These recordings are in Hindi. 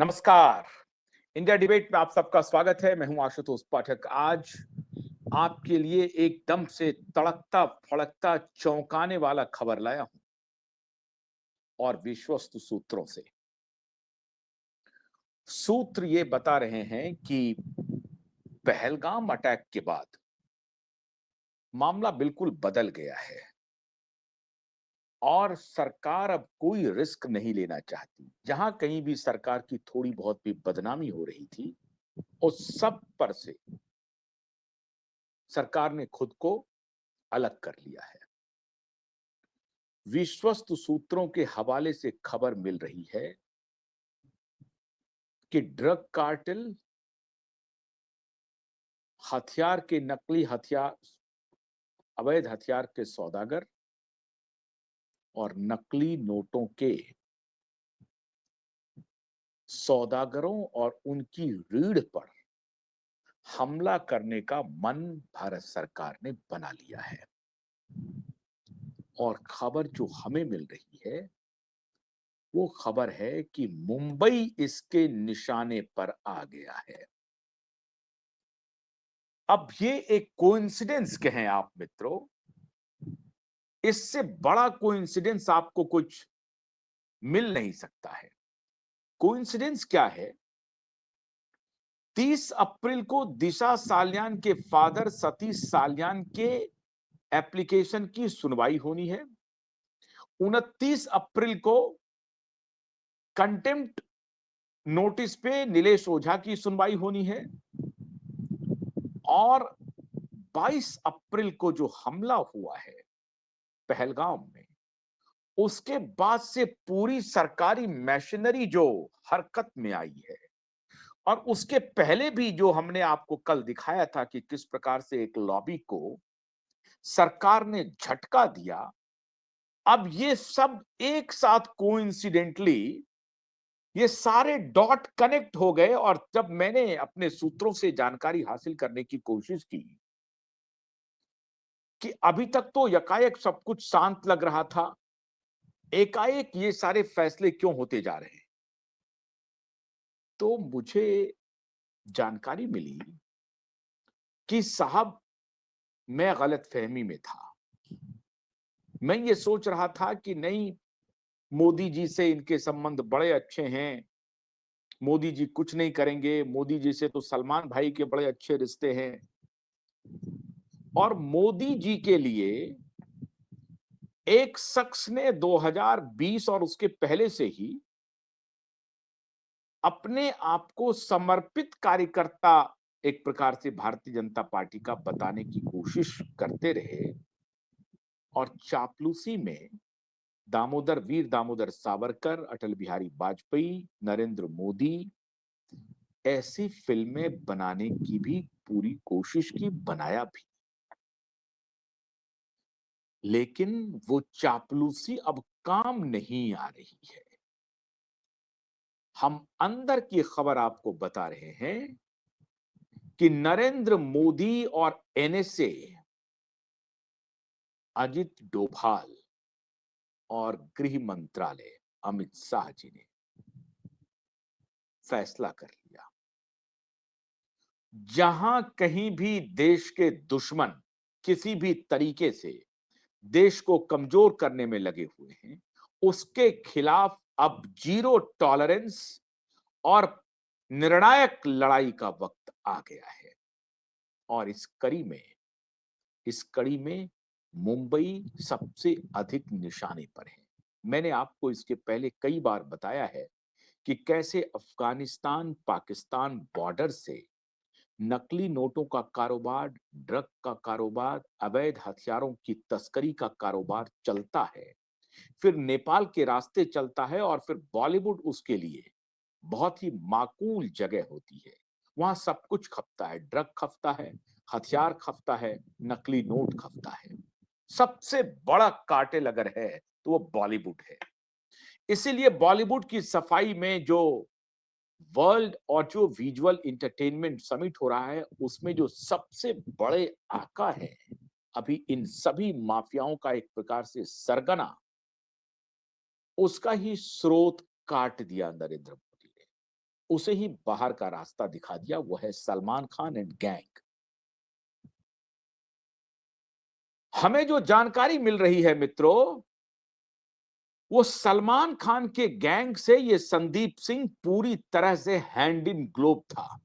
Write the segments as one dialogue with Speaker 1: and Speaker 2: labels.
Speaker 1: नमस्कार। इंडिया डिबेट में आप सबका स्वागत है। मैं हूं आशुतोष पाठक। आज आपके लिए एकदम से तड़कता फड़कता चौंकाने वाला खबर लाया हूं और विश्वस्त सूत्रों से। सूत्र ये बता रहे हैं कि पहलगाम अटैक के बाद मामला बिल्कुल बदल गया है और सरकार अब कोई रिस्क नहीं लेना चाहती। जहां कहीं भी सरकार की थोड़ी बहुत भी बदनामी हो रही थी, उस सब पर से सरकार ने खुद को अलग कर लिया है। विश्वस्त सूत्रों के हवाले से खबर मिल रही है कि ड्रग कार्टेल, हथियार के नकली हथियार, अवैध हथियार के सौदागर और नकली नोटों के सौदागरों और उनकी रीढ़ पर हमला करने का मन भारत सरकार ने बना लिया है। और खबर जो हमें मिल रही है वो खबर है कि मुंबई इसके निशाने पर आ गया है। अब ये एक कोइंसिडेंस कहें आप मित्रों, इससे बड़ा कोइंसिडेंस आपको कुछ मिल नहीं सकता है। कोइंसिडेंस क्या है? 30 अप्रैल को दिशा साल्यान के फादर सतीश साल्यान के एप्लीकेशन की सुनवाई होनी है। 29 अप्रैल को कंटेम्प्ट नोटिस पे नीलेश ओझा की सुनवाई होनी है और 22 अप्रैल को जो हमला हुआ है पहलगाम में, उसके बाद से पूरी सरकारी मशीनरी जो हरकत में आई है और उसके पहले भी जो हमने आपको कल दिखाया था कि किस प्रकार से एक लॉबी को सरकार ने झटका दिया। अब ये सब एक साथ कोइंसिडेंटली ये सारे डॉट कनेक्ट हो गए और जब मैंने अपने सूत्रों से जानकारी हासिल करने की कोशिश की कि अभी तक तो यकायक सब कुछ शांत लग रहा था, एकाएक ये सारे फैसले क्यों होते जा रहे हैं, तो मुझे जानकारी मिली कि साहब मैं गलतफहमी में था। मैं ये सोच रहा था कि नहीं, मोदी जी से इनके संबंध बड़े अच्छे हैं, मोदी जी कुछ नहीं करेंगे, मोदी जी से तो सलमान भाई के बड़े अच्छे रिश्ते हैं। और मोदी जी के लिए एक शख्स ने 2020 और उसके पहले से ही अपने आप को समर्पित कार्यकर्ता एक प्रकार से भारतीय जनता पार्टी का बताने की कोशिश करते रहे और चापलूसी में दामोदर वीर दामोदर सावरकर, अटल बिहारी वाजपेयी, नरेंद्र मोदी ऐसी फिल्में बनाने की भी पूरी कोशिश की, बनाया भी। लेकिन वो चापलूसी अब काम नहीं आ रही है। हम अंदर की खबर आपको बता रहे हैं कि नरेंद्र मोदी और एनएसए, अजित डोभाल और गृह मंत्रालय अमित शाह जी ने फैसला कर लिया। जहां कहीं भी देश के दुश्मन किसी भी तरीके से देश को कमजोर करने में लगे हुए हैं, उसके खिलाफ अब जीरो टॉलरेंस और निर्णायक लड़ाई का वक्त आ गया है। और इस कड़ी में मुंबई सबसे अधिक निशाने पर है। मैंने आपको इसके पहले कई बार बताया है कि कैसे अफगानिस्तान पाकिस्तान बॉर्डर से नकली नोटों का कारोबार, ड्रग का कारोबार, अवैध हथियारों की तस्करी का कारोबार चलता है, फिर नेपाल के रास्ते चलता है और फिर बॉलीवुड उसके लिए बहुत ही माकूल जगह होती है। वहां सब कुछ खपता है, ड्रग खपता है, हथियार खपता है, नकली नोट खपता है। सबसे बड़ा कार्टेल अगर है तो वो बॉलीवुड है। इसीलिए बॉलीवुड की सफाई में जो वर्ल्ड और जो विजुअल एंटरटेनमेंट समिट हो रहा है, उसमें जो सबसे बड़े आका है अभी इन सभी माफियाओं का एक प्रकार से सरगना, उसका ही स्रोत काट दिया नरेंद्र मोदी ने। उसे ही बाहर का रास्ता दिखा दिया, वो है सलमान खान एंड गैंग। हमें जो जानकारी मिल रही है मित्रों, वो सलमान खान के गैंग से ये संदीप सिंह पूरी तरह से हैंड इन ग्लोव था।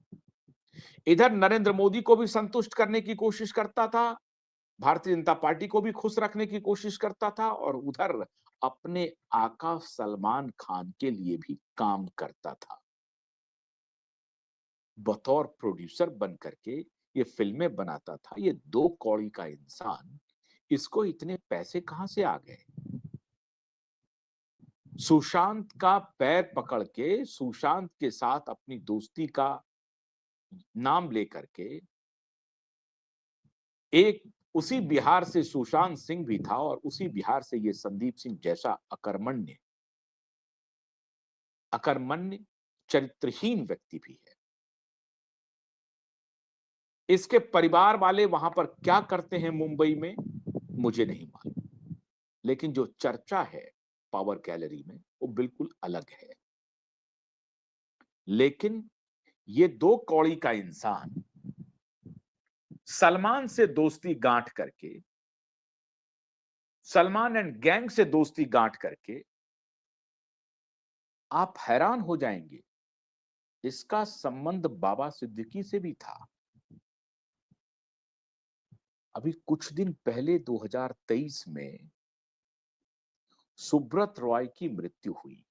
Speaker 1: इधर नरेंद्र मोदी को भी संतुष्ट करने की कोशिश करता था, भारतीय जनता पार्टी को भी खुश रखने की कोशिश करता था, और उधर अपने आका सलमान खान के लिए भी काम करता था। बतौर प्रोड्यूसर बन करके ये फिल्में बनाता था। ये दो कौड़ी का इंसान, इसको इतने पैसे कहां से आ गए? सुशांत का पैर पकड़ के, सुशांत के साथ अपनी दोस्ती का नाम लेकर के, एक उसी बिहार से सुशांत सिंह भी था, और उसी बिहार से ये संदीप सिंह जैसा अकर्मण्य अकर्मण्य चरित्रहीन व्यक्ति भी है। इसके परिवार वाले वहां पर क्या करते हैं मुंबई में, मुझे नहीं मालूम, लेकिन जो चर्चा है पावर गैलरी में वो बिल्कुल अलग है। लेकिन ये दो कौड़ी का इंसान सलमान से दोस्ती गांठ करके, सलमान एंड गैंग से दोस्ती गांठ करके, आप हैरान हो जाएंगे, इसका संबंध बाबा सिद्दीकी से भी था। अभी कुछ दिन पहले 2023 में सुब्रत रॉय की मृत्यु हुई,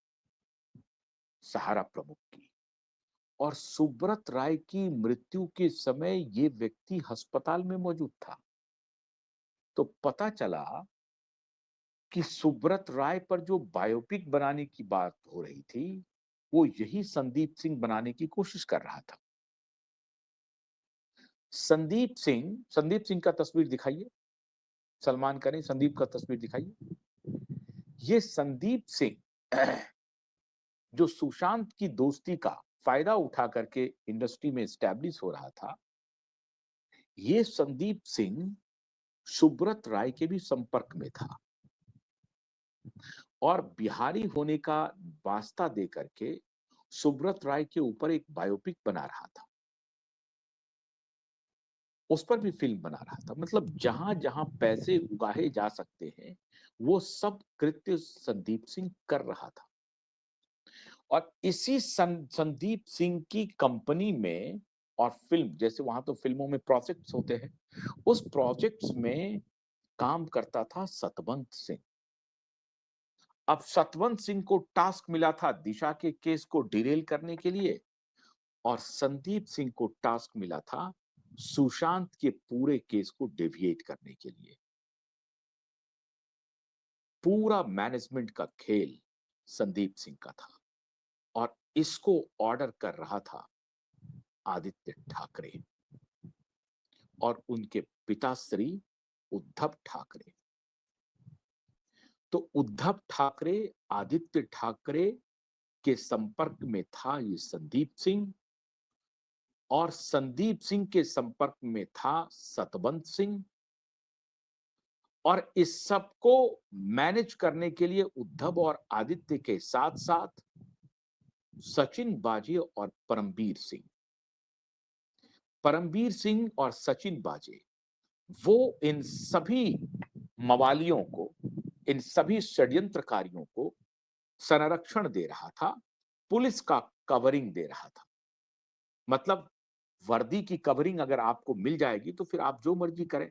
Speaker 1: सहारा प्रमुख की। और सुब्रत राय की मृत्यु के समय ये व्यक्ति अस्पताल में मौजूद था। तो पता चला कि सुब्रत राय पर जो बायोपिक बनाने की बात हो रही थी, वो यही संदीप सिंह बनाने की कोशिश कर रहा था। संदीप सिंह का तस्वीर दिखाइए, सलमान का नहीं, संदीप का तस्वीर दिखाइए। ये संदीप सिंह जो सुशांत की दोस्ती का फायदा उठा करके इंडस्ट्री में स्टैब्लिश हो रहा था, ये संदीप सिंह सुब्रत राय के भी संपर्क में था, और बिहारी होने का वास्ता दे करके सुब्रत राय के ऊपर एक बायोपिक बना रहा था, उस पर भी फिल्म बना रहा था। मतलब जहां जहां पैसे उगाहे जा सकते हैं, वो सब कृत्य संदीप सिंह कर रहा था। और इसी संदीप सिंह की कंपनी में, और फिल्म जैसे वहां तो फिल्मों में प्रोजेक्ट्स होते हैं, उस प्रोजेक्ट्स में काम करता था सतवंत सिंह। अब सतवंत सिंह को टास्क मिला था दिशा के केस को डिरेल करने के लिए, और संदीप सिंह को टास्क मिला था सुशांत के पूरे केस को डेविएट करने के लिए। पूरा मैनेजमेंट का खेल संदीप सिंह का था, और इसको ऑर्डर कर रहा था आदित्य ठाकरे और उनके पिता श्री उद्धव ठाकरे। तो उद्धव ठाकरे, आदित्य ठाकरे के संपर्क में था ये संदीप सिंह, और संदीप सिंह के संपर्क में था सतवंत सिंह, और इस सब को मैनेज करने के लिए उद्धव और आदित्य के साथ साथ सचिन बाजे और परमवीर सिंह और सचिन बाजे, वो इन सभी मवालियों को, इन सभी षड्यंत्रकारियों को संरक्षण दे रहा था, पुलिस का कवरिंग दे रहा था। मतलब वर्दी की कवरिंग अगर आपको मिल जाएगी तो फिर आप जो मर्जी करें।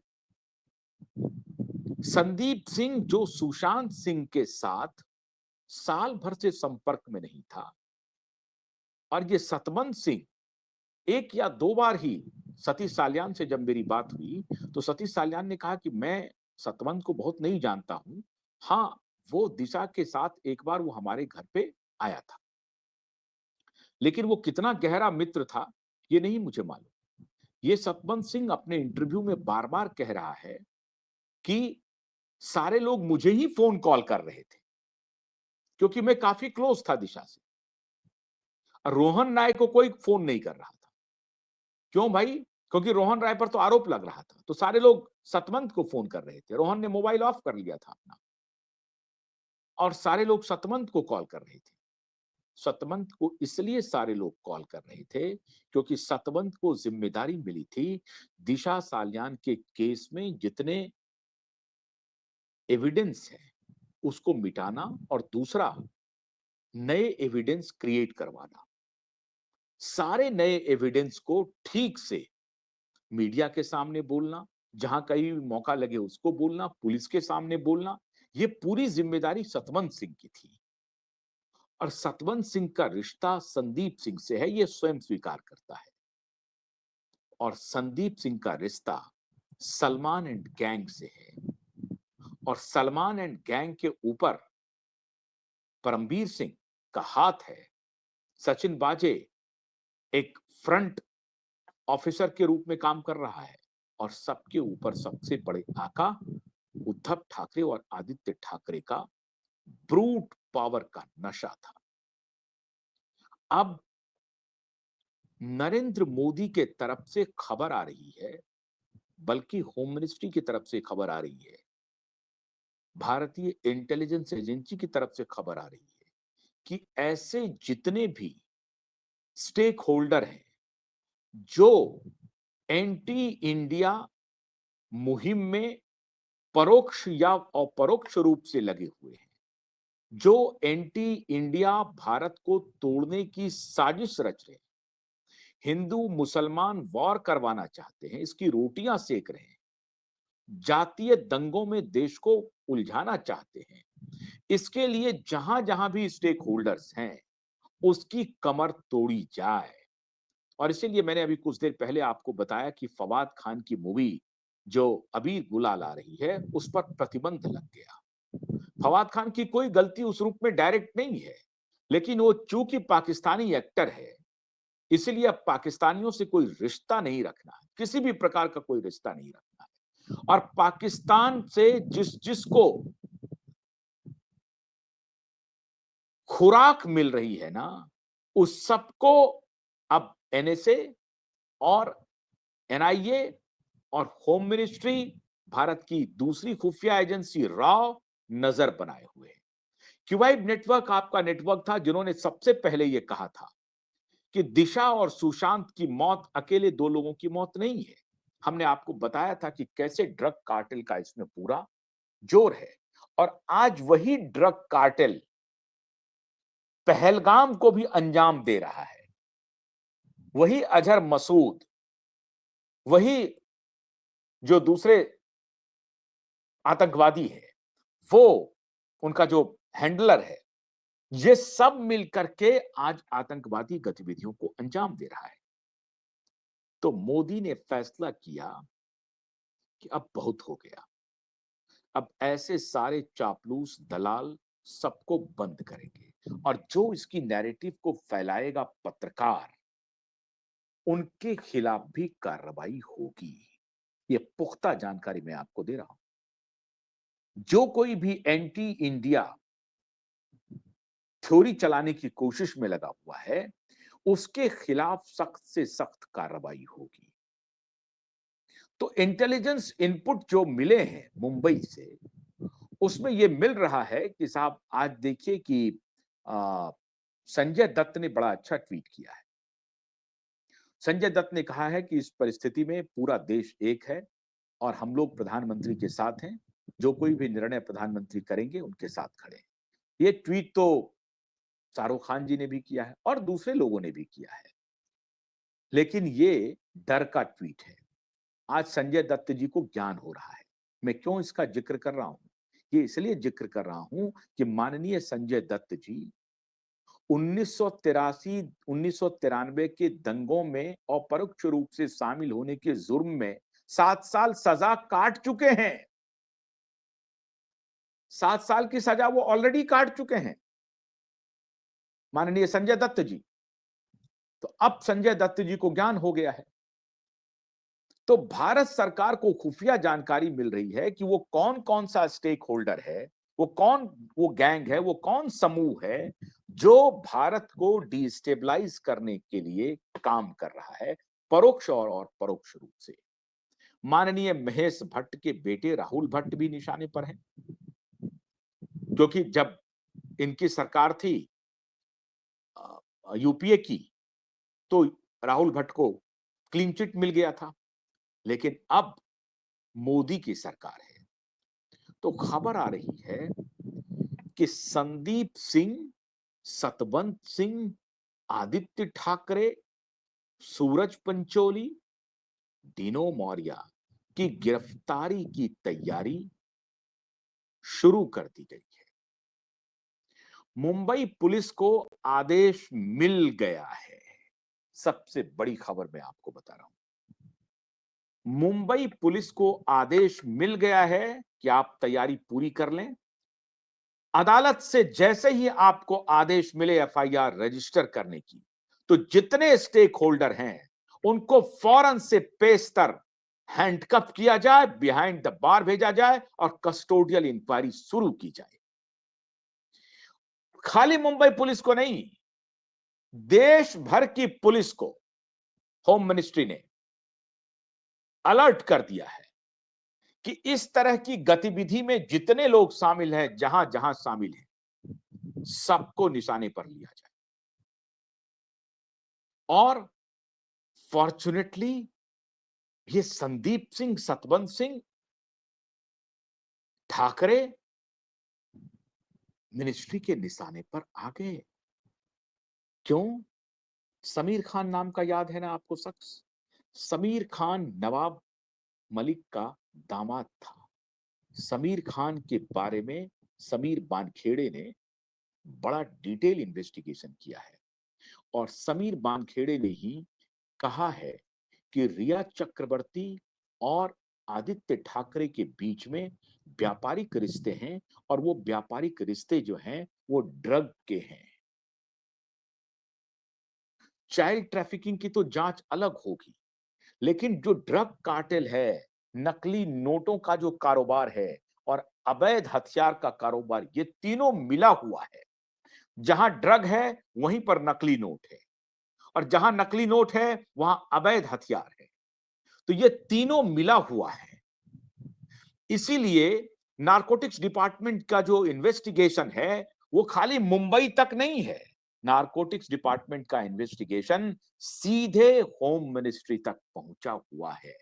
Speaker 1: संदीप सिंह जो सुशांत सिंह के साथ साल भर से संपर्क में नहीं था, और ये सतवंत सिंह एक या दो बार ही, सतीश साल्यान से जब मेरी बात हुई तो सतीश साल्यान ने कहा कि मैं सतवंत को बहुत नहीं जानता हूं, हाँ वो दिशा के साथ एक बार वो हमारे घर पे आया था, लेकिन वो कितना गहरा मित्र था ये नहीं मुझे मालूम। ये सतवंत सिंह अपने इंटरव्यू में बार बार कह रहा है कि सारे लोग मुझे ही फोन कॉल कर रहे थे, क्योंकि मैं काफी क्लोज था दिशा से। रोहन राय को कोई फोन नहीं कर रहा था। क्यों भाई? क्योंकि रोहन राय पर तो आरोप लग रहा था, तो सारे लोग सतवंत को फोन कर रहे थे। रोहन ने मोबाइल ऑफ कर लिया था अपना, और सारे लोग सतवंत को कॉल कर रहे थे। सतवंत को इसलिए सारे लोग कॉल कर रहे थे क्योंकि सतवंत को जिम्मेदारी मिली थी दिशा सालियान के केस में जितने एविडेंस है उसको मिटाना और दूसरा नए एविडेंस क्रिएट करवाना। सारे नए एविडेंस को ठीक से मीडिया के सामने बोलना, जहां कहीं भी मौका लगे उसको बोलना, पुलिस के सामने बोलना, ये पूरी जिम्मेदारी सतवंत सिंह की थी। और सतवंत सिंह का रिश्ता संदीप सिंह से है, ये स्वयं स्वीकार करता है। और संदीप सिंह का रिश्ता सलमान एंड गैंग से है। और सलमान एंड गैंग के ऊपर परमबीर सिंह का हाथ है। सचिन बाजे एक फ्रंट ऑफिसर के रूप में काम कर रहा है। और सबके ऊपर सबसे बड़े आका उद्धव ठाकरे और आदित्य ठाकरे का ब्रूट पावर का नशा था। अब नरेंद्र मोदी के तरफ से खबर आ रही है, बल्कि होम मिनिस्ट्री की तरफ से खबर आ रही है, भारतीय इंटेलिजेंस एजेंसी की तरफ से खबर आ रही है कि ऐसे जितने भी स्टेक होल्डर हैं जो एंटी इंडिया मुहिम में परोक्ष या अपरोक्ष रूप से लगे हुए हैं, जो एंटी इंडिया भारत को तोड़ने की साजिश रच रहे हैं, हिंदू मुसलमान वॉर करवाना चाहते हैं, इसकी रोटियां सेक रहे हैं, जातीय दंगों में देश को उलझाना चाहते हैं, इसके लिए जहां जहां भी स्टेक होल्डर्स हैं उसकी कमर तोड़ी जाए। और इसीलिए मैंने अभी कुछ देर पहले आपको बताया कि फवाद खान की मूवी जो अभी गुलाल आ रही है उस पर प्रतिबंध लग गया। फवाद खान की कोई गलती उस रूप में डायरेक्ट नहीं है, लेकिन वो चूंकि पाकिस्तानी एक्टर है, इसलिए अब पाकिस्तानियों से कोई रिश्ता नहीं रखना है, किसी भी प्रकार का कोई रिश्ता नहीं रखना है। और पाकिस्तान से जिस जिसको खुराक मिल रही है ना, उस सबको अब एनएसए और एनआईए और होम मिनिस्ट्री, भारत की दूसरी खुफिया एजेंसी रॉ नजर बनाए हुए हैं। क्यूबाइब नेटवर्क आपका नेटवर्क था जिन्होंने सबसे पहले यह कहा था कि दिशा और सुशांत की मौत अकेले दो लोगों की मौत नहीं है। हमने आपको बताया था कि कैसे ड्रग कार्टेल का इसमें पूरा जोर है। और आज वही ड्रग कार्टेल पहलगाम को भी अंजाम दे रहा है। वही अजहर मसूद, वही जो दूसरे आतंकवादी है, वो उनका जो हैंडलर है, ये सब मिलकर के आज आतंकवादी गतिविधियों को अंजाम दे रहा है। तो मोदी ने फैसला किया कि अब बहुत हो गया, अब ऐसे सारे चापलूस दलाल सबको बंद करेंगे और जो इसकी नैरेटिव को फैलाएगा पत्रकार, उनके खिलाफ भी कार्रवाई होगी। ये पुख्ता जानकारी मैं आपको दे रहा हूं। जो कोई भी एंटी इंडिया थ्योरी चलाने की कोशिश में लगा हुआ है, उसके खिलाफ सख्त से सख्त कार्रवाई होगी। तो इंटेलिजेंस इनपुट जो मिले हैं मुंबई से, उसमें यह मिल रहा है कि साहब आज देखिए कि आ, संजय दत्त ने बड़ा अच्छा ट्वीट किया है। संजय दत्त ने कहा है कि इस परिस्थिति में पूरा देश एक है और हम लोग प्रधानमंत्री के साथ हैं, जो कोई भी निर्णय प्रधानमंत्री करेंगे उनके साथ खड़े हैं। ये ट्वीट तो शाहरुख खान जी ने भी किया है और दूसरे लोगों ने भी किया है, लेकिन ये डर का ट्वीट है। आज संजय दत्त जी को ज्ञान हो रहा है। मैं क्यों इसका जिक्र कर रहा हूं? ये इसलिए जिक्र कर रहा हूं कि माननीय संजय दत्त जी 1983 1993 के दंगों में अपरोक्ष रूप से शामिल होने के जुर्म में 7 साल सजा काट चुके हैं। 7 साल की सजा वो ऑलरेडी काट चुके हैं माननीय संजय दत्त जी। तो अब संजय दत्त जी को ज्ञान हो गया है। तो भारत सरकार को खुफिया जानकारी मिल रही है कि वो कौन कौन सा स्टेक होल्डर है, वो गैंग है, वो कौन समूह है जो भारत को डिस्टेबलाइज करने के लिए काम कर रहा है, परोक्ष और परोक्ष रूप से। माननीय महेश भट्ट के बेटे राहुल भट्ट भी निशाने पर हैं, क्योंकि जब इनकी सरकार थी यूपीए की, तो राहुल भट्ट को क्लीन चिट मिल गया था। लेकिन अब मोदी की सरकार है, तो खबर आ रही है कि संदीप सिंह, सतवंत सिंह, आदित्य ठाकरे, सूरज पंचोली, डिनो मौर्य की गिरफ्तारी की तैयारी शुरू कर दी गई है। मुंबई पुलिस को आदेश मिल गया है। सबसे बड़ी खबर मैं आपको बता रहा हूं, मुंबई पुलिस को आदेश मिल गया है कि आप तैयारी पूरी कर लें। अदालत से जैसे ही आपको आदेश मिले एफआईआर रजिस्टर करने की, तो जितने स्टेक होल्डर हैं उनको फौरन से पेशतर हैंडकफ किया जाए, बिहाइंड द बार भेजा जाए और कस्टोडियल इंक्वायरी शुरू की जाए। खाली मुंबई पुलिस को नहीं, देश भर की पुलिस को होम मिनिस्ट्री ने अलर्ट कर दिया है कि इस तरह की गतिविधि में जितने लोग शामिल हैं, जहां जहां शामिल हैं, सबको निशाने पर लिया जाए। और फॉर्चुनेटली ये संदीप सिंह, सतवंत सिंह, ठाकरे मिनिस्ट्री के निशाने पर आ गए। क्यों? समीर खान नाम का याद है ना आपको शख्स? समीर खान नवाब मलिक का दामाद था। समीर खान के बारे में समीर बानखेड़े ने बड़ा डिटेल इन्वेस्टिगेशन किया है और समीर बानखेड़े ने ही कहा है कि रिया चक्रवर्ती और आदित्य ठाकरे के बीच में व्यापारिक रिश्ते हैं और वो व्यापारिक रिश्ते जो हैं वो ड्रग के हैं। चाइल्ड ट्रैफिकिंग की तो जांच अलग होगी, लेकिन जो ड्रग कार्टेल है, नकली नोटों का जो कारोबार है और अवैध हथियार का कारोबार, ये तीनों मिला हुआ है। जहां ड्रग है वहीं पर नकली नोट है और जहां नकली नोट है वहां अवैध हथियार है। तो ये तीनों मिला हुआ है। इसीलिए नारकोटिक्स डिपार्टमेंट का जो इन्वेस्टिगेशन है वो खाली मुंबई तक नहीं है। नारकोटिक्स डिपार्टमेंट का इन्वेस्टिगेशन सीधे होम मिनिस्ट्री तक पहुंचा हुआ है।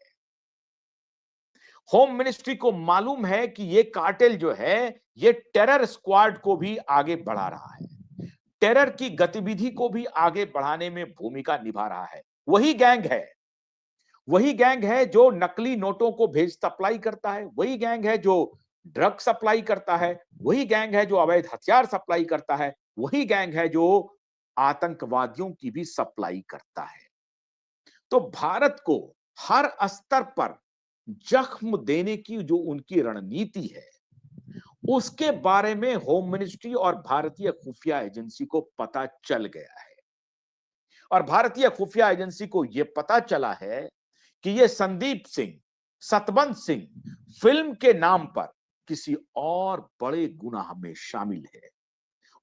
Speaker 1: होम मिनिस्ट्री को मालूम है कि ये कार्टेल जो है ये टेरर स्क्वाड को भी आगे बढ़ा रहा है, टेरर की गतिविधि को भी आगे बढ़ाने में भूमिका निभा रहा है। वही गैंग है जो नकली नोटों को भेज सप्लाई करता है, वही गैंग है जो ड्रग सप्लाई करता है, वही गैंग है जो अवैध हथियार सप्लाई करता है, वही गैंग है जो आतंकवादियों की भी सप्लाई करता है। तो भारत को हर स्तर पर जख्म देने की जो उनकी रणनीति है उसके बारे में होम मिनिस्ट्री और भारतीय खुफिया एजेंसी को पता चल गया है। और भारतीय खुफिया एजेंसी को यह पता चला है कि ये संदीप सिंह, सतवंत सिंह फिल्म के नाम पर किसी और बड़े गुनाह में शामिल है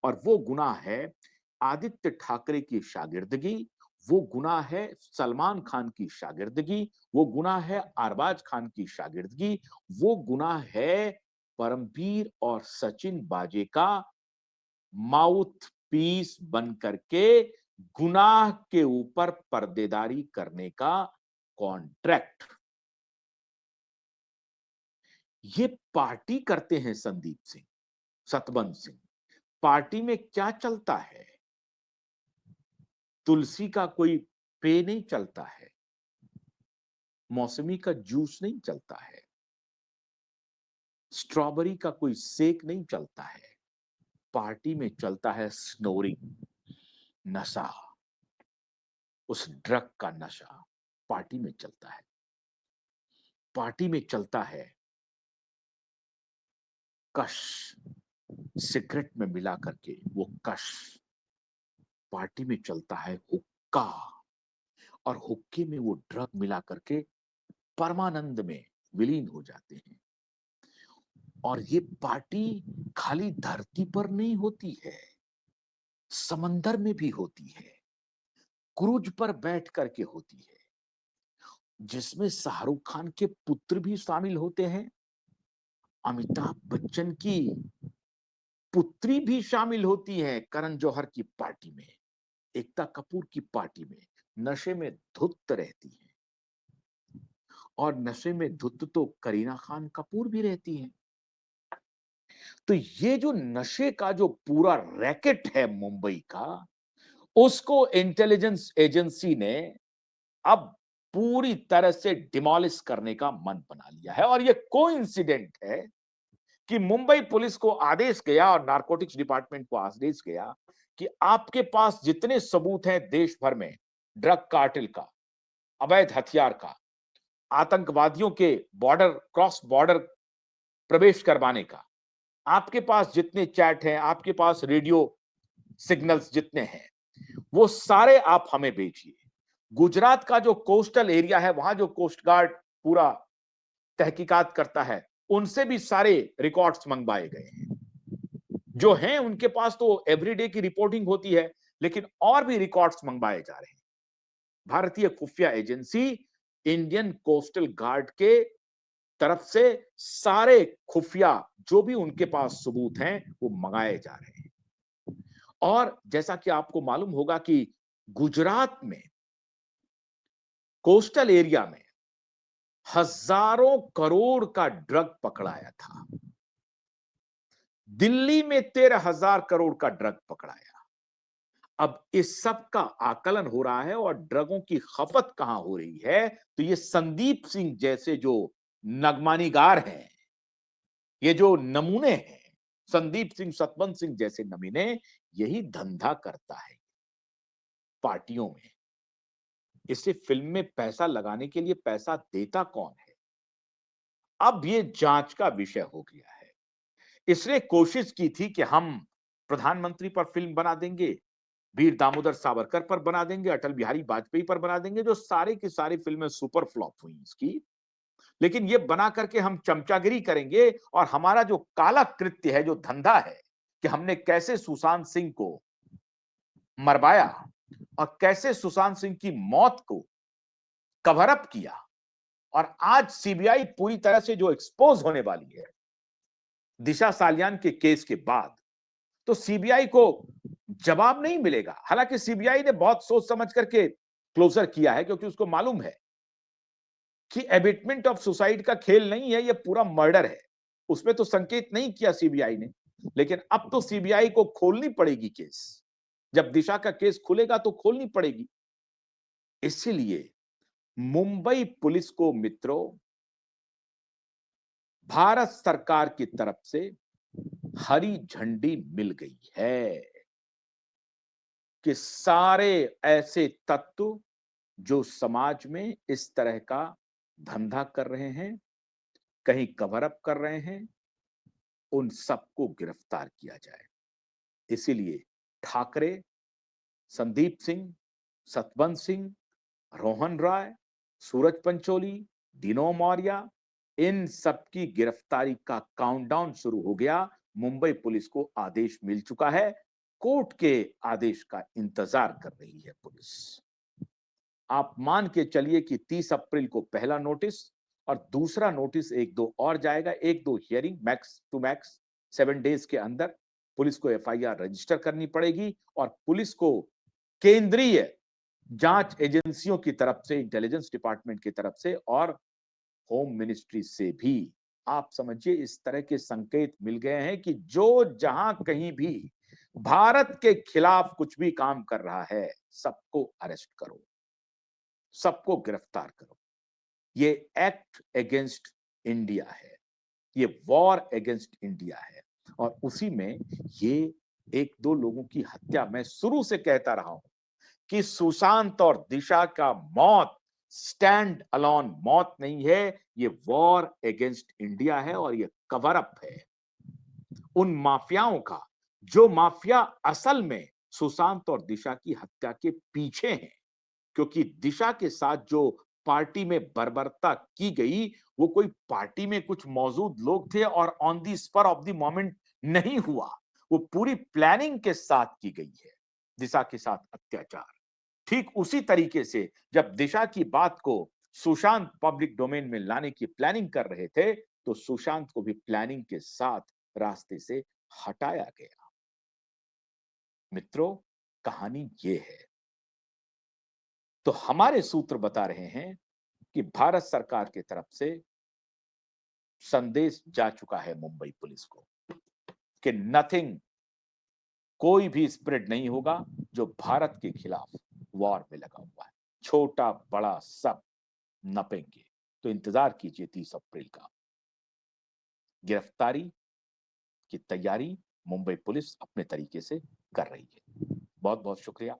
Speaker 1: और वो गुनाह है आदित्य ठाकरे की शागिर्दगी, वो गुनाह है सलमान खान की शागिर्दगी, वो गुनाह है अरबाज खान की शागिर्दगी, वो गुनाह है परमवीर और सचिन बाजे का माउथ पीस बन करके गुनाह के ऊपर पर्देदारी करने का कॉन्ट्रैक्ट। ये पार्टी करते हैं संदीप सिंह, सतवंत सिंह। पार्टी में क्या चलता है? तुलसी का कोई पेय नहीं चलता है, मौसमी का जूस नहीं चलता है, स्ट्रॉबेरी का कोई शेक नहीं चलता है। पार्टी में चलता है स्नोरिंग, नशा, उस ड्रग का नशा पार्टी में चलता है। पार्टी में चलता है कश, सिगरेट में मिला करके वो कश। पार्टी में चलता है हुक्का और हुक्के में वो ड्रग मिला करके परमानंद में विलीन हो जाते हैं। और ये पार्टी खाली धरती पर नहीं होती है, समंदर में भी होती है, क्रूज पर बैठ करके होती है, जिसमें शाहरुख खान के पुत्र भी शामिल होते हैं, अमिताभ बच्चन की पुत्री भी शामिल होती है करण जौहर की पार्टी में। एकता कपूर की पार्टी में नशे में धुत रहती हैं, और नशे में धुत तो करीना खान कपूर भी रहती हैं। तो ये जो नशे का जो पूरा रैकेट है मुंबई का, उसको इंटेलिजेंस एजेंसी ने अब पूरी तरह से डिमोलिश करने का मन बना लिया है। और ये कोइंसिडेंट है कि मुंबई पुलिस को आदेश गया और नारकोटिक्स डिपार्टमेंट को आदेश गया कि आपके पास जितने सबूत हैं देश भर में, ड्रग कार्टेल का, अवैध हथियार का, आतंकवादियों के बॉर्डर क्रॉस बॉर्डर प्रवेश करवाने का, आपके पास जितने चैट हैं, आपके पास रेडियो सिग्नल्स जितने हैं, वो सारे आप हमें भेजिए। गुजरात का जो कोस्टल एरिया है, वहां जो कोस्ट गार्ड पूरा तहकीकात करता है, उनसे भी सारे रिकॉर्ड्स मंगवाए गए हैं। जो हैं उनके पास तो एवरीडे की रिपोर्टिंग होती है, लेकिन और भी रिकॉर्ड्स मंगवाए जा रहे हैं। भारतीय खुफिया एजेंसी इंडियन कोस्टल गार्ड के तरफ से सारे खुफिया जो भी उनके पास सबूत हैं वो मंगाए जा रहे हैं। और जैसा कि आपको मालूम होगा कि गुजरात में कोस्टल एरिया में हजारों करोड़ का ड्रग पकड़ाया था। दिल्ली में 13,000 करोड़ का ड्रग पकड़ाया। अब इस सब का आकलन हो रहा है और ड्रगों की खपत कहां हो रही है, तो ये संदीप सिंह जैसे जो नगमानीगार हैं, ये जो नमूने हैं, संदीप सिंह, सतवंत सिंह जैसे नमूने, यही धंधा करता है पार्टियों में। इसे फिल्म में पैसा लगाने के लिए पैसा देता कौन है? अब ये जांच का विषय हो गया है। इसने कोशिश की थी कि हम प्रधानमंत्री पर फिल्म बना देंगे, वीर दामोदर सावरकर पर बना देंगे, अटल बिहारी वाजपेयी पर बना देंगे, जो सारी की सारी फिल्में सुपर फ्लॉप हुई इसकी। लेकिन ये बना करके हम चमचागिरी करेंगे और हमारा जो काला कृत्य है, जो धंधा है कि हमने कैसे सुशांत सिंह को मरवाया और कैसे सुशांत सिंह की मौत को कवर अप किया, और आज सीबीआई पूरी तरह से जो एक्सपोज होने वाली है दिशा सालियान के केस के बाद, तो सीबीआई को जवाब नहीं मिलेगा। हालांकि सीबीआई ने बहुत सोच समझ करके क्लोजर किया है, क्योंकि उसको मालूम है कि एबिटमेंट ऑफ सुसाइड का खेल नहीं है, ये पूरा मर्डर है। उसमें तो संकेत नहीं किया सीबीआई ने, लेकिन अब तो सीबीआई को खोलनी पड़ेगी केस। जब दिशा का केस खुलेगा तो खोलनी पड़ेगी। इसीलिए मुंबई पुलिस को मित्रों, भारत सरकार की तरफ से हरी झंडी मिल गई है कि सारे ऐसे तत्व जो समाज में इस तरह का धंधा कर रहे हैं, कहीं कवर अप कर रहे हैं, उन सबको गिरफ्तार किया जाए। इसीलिए ठाकरे, संदीप सिंह, सतवंत सिंह, रोहन राय, सूरज पंचोली, डिनो मौर्य, इन सबकी गिरफ्तारी का काउंटडाउन शुरू हो गया। मुंबई पुलिस को आदेश मिल चुका है। कोर्ट के आदेश का इंतजार कर रही है पुलिस। आप मान के चलिए कि 30 अप्रैल को पहला नोटिस और दूसरा नोटिस एक दो और जाएगा। एक दो hearing, max to max 7 days के अंदर पुलिस को एफआईआर रजिस्टर करनी पड़ेगी, और पुलिस को केंद्रीय जांच एजेंसियों की तरफ से, इंटेलिजेंस डिपार्टमेंट की तरफ से और होम मिनिस्ट्री से भी, आप समझिए, इस तरह के संकेत मिल गए हैं कि जो जहां कहीं भी भारत के खिलाफ कुछ भी काम कर रहा है, सबको अरेस्ट करो, सबको गिरफ्तार करो। ये एक्ट अगेंस्ट इंडिया है, ये वॉर अगेंस्ट इंडिया है। और उसी में ये एक दो लोगों की हत्या, मैं शुरू से कहता रहा हूं कि सुशांत और दिशा का मौत स्टैंड अलोन मौत नहीं है, ये वॉर अगेंस्ट इंडिया है और ये कवर अप है उन माफियाओं का, जो माफिया असल में सुशांत और दिशा की हत्या के पीछे हैं। क्योंकि दिशा के साथ जो पार्टी में बर्बरता की गई, वो कोई पार्टी में कुछ मौजूद लोग थे और on the spur of the moment नहीं हुआ। वो पूरी प्लानिंग के साथ की गई है दिशा के साथ अत्याचार। ठीक उसी तरीके से जब दिशा की बात को सुशांत पब्लिक डोमेन में लाने की प्लानिंग कर रहे थे, तो सुशांत को भी प्लानिंग के साथ रास्ते से हटाया गया। मित्रों, कहानी ये है। तो हमारे सूत्र बता रहे हैं कि भारत सरकार की तरफ से संदेश जा चुका है मुंबई पुलिस को कि नथिंग, कोई भी स्प्रेड नहीं होगा जो भारत के खिलाफ वॉर में लगा हुआ है। छोटा बड़ा सब नपेंगे। तो इंतजार कीजिए 30 अप्रैल का। गिरफ्तारी की तैयारी मुंबई पुलिस अपने तरीके से कर रही है। बहुत बहुत शुक्रिया।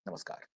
Speaker 1: नमस्कार।